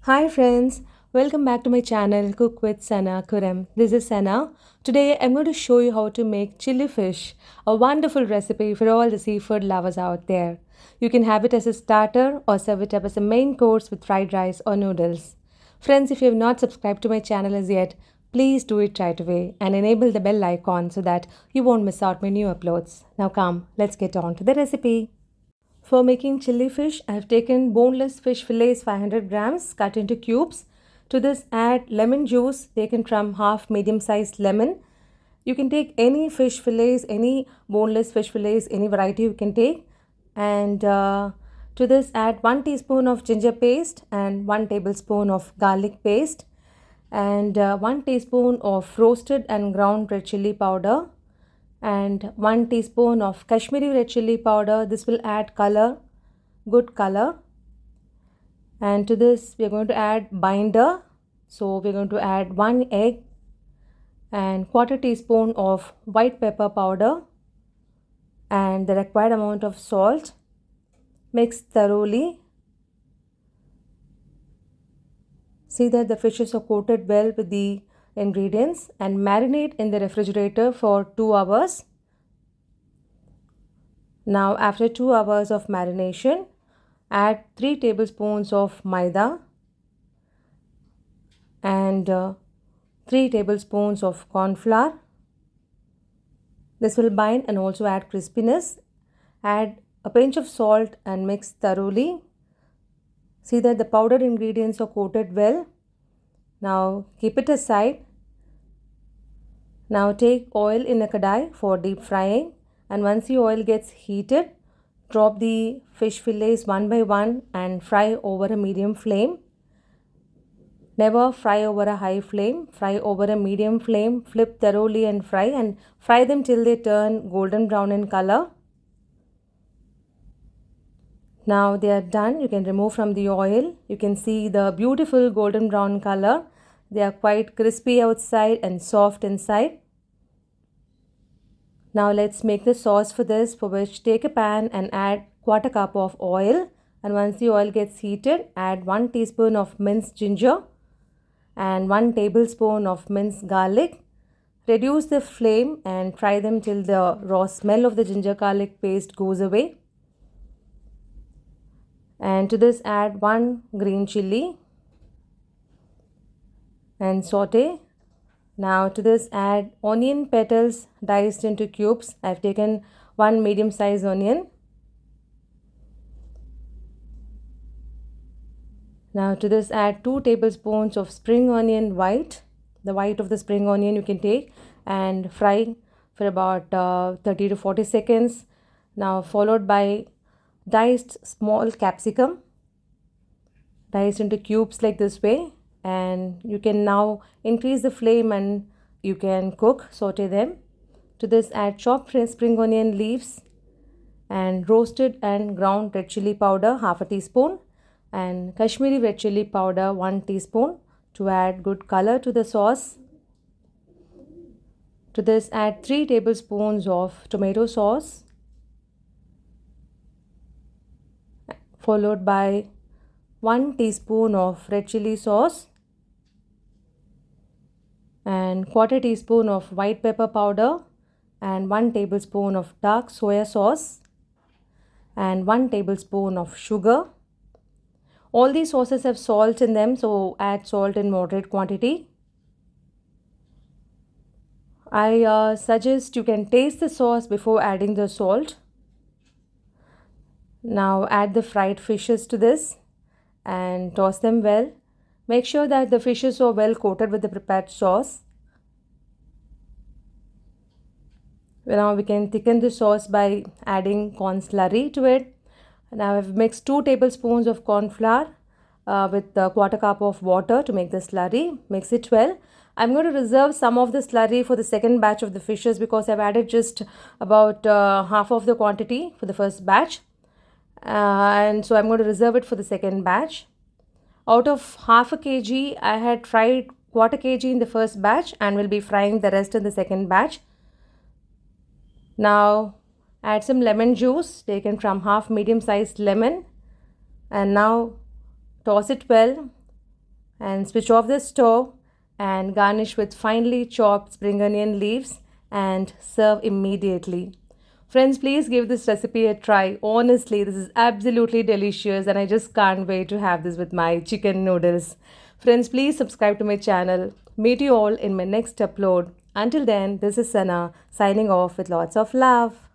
Hi friends, welcome back to my channel Cook with Sana Kuram. This is Sana. Today I'm going to show you how to make chili fish, a wonderful recipe for all the seafood lovers out there. You can have it as a starter or serve it up as a main course with fried rice or noodles. Friends, if you have not subscribed to my channel as yet, please do it right away and enable the bell icon so that you won't miss out my new uploads. Now come, let's get on to the recipe. For making chili fish, I have taken boneless fish fillets 500 grams cut into cubes. To this add lemon juice taken from half medium sized lemon. You can take any fish fillets, any boneless fish fillets, any variety you can take. And to this add 1 teaspoon of ginger paste and 1 tablespoon of garlic paste and 1 teaspoon of roasted and ground red chili powder and 1 teaspoon of Kashmiri red chili powder. This will add color, good color. And to this we are going to add binder. So we are going to add 1 egg and quarter teaspoon of white pepper powder and the required amount of salt. Mix thoroughly. See that the fishes are coated well with the ingredients and marinate in the refrigerator for 2 hours. Now after 2 hours of marination, add 3 tablespoons of Maida and 3 tablespoons of corn flour. This will bind and also add crispiness. Add a pinch of salt and mix thoroughly. See that the powdered ingredients are coated well. Now keep it aside. Now take oil in a kadai for deep frying, and once the oil gets heated, drop the fish fillets one by one and fry over a medium flame. Never fry over a high flame, fry over a medium flame, flip thoroughly and fry them till they turn golden brown in color. Now they are done. You can remove from the oil. You can see the beautiful golden brown color. They are quite crispy outside and soft inside. Now let's make the sauce for this, for which take a pan and add quarter cup of oil, and once the oil gets heated, add 1 teaspoon of minced ginger and 1 tablespoon of minced garlic. Reduce the flame and fry them till the raw smell of the ginger garlic paste goes away. And to this add 1 green chilli and saute. Now to this add onion petals diced into cubes. I have taken 1 medium sized onion. Now to this add 2 tablespoons of spring onion white. The white of the spring onion you can take and fry for about 30 to 40 seconds. Now followed by diced small capsicum, diced into cubes like this way, and you can now increase the flame and you can cook, saute them. To this add chopped spring onion leaves and roasted and ground red chili powder half a teaspoon and Kashmiri red chili powder 1 teaspoon to add good color to the sauce. To this add 3 tablespoons of tomato sauce followed by 1 teaspoon of red chili sauce and quarter teaspoon of white pepper powder and 1 tablespoon of dark soya sauce and 1 tablespoon of sugar. All these sauces have salt in them, so add salt in moderate quantity. I suggest you can taste the sauce before adding the salt. Now add the fried fishes to this and toss them well. Make sure that the fishes are well coated with the prepared sauce. Now we can thicken the sauce by adding corn slurry to it. Now I've mixed 2 tablespoons of corn flour with a quarter cup of water to make the slurry. Mix it well. I'm going to reserve some of the slurry for the second batch of the fishes because I've added just about half of the quantity for the first batch. And so I'm going to reserve it for the second batch. Out of half a kg, I had fried quarter kg in the first batch and will be frying the rest in the second batch. Now add some lemon juice taken from half medium sized lemon and now toss it well. and switch off the stove and garnish with finely chopped spring onion leaves and serve immediately. Friends, please give this recipe a try. Honestly, this is absolutely delicious and I just can't wait to have this with my chicken noodles. Friends, please subscribe to my channel. Meet you all in my next upload. Until then, this is Sana signing off with lots of love.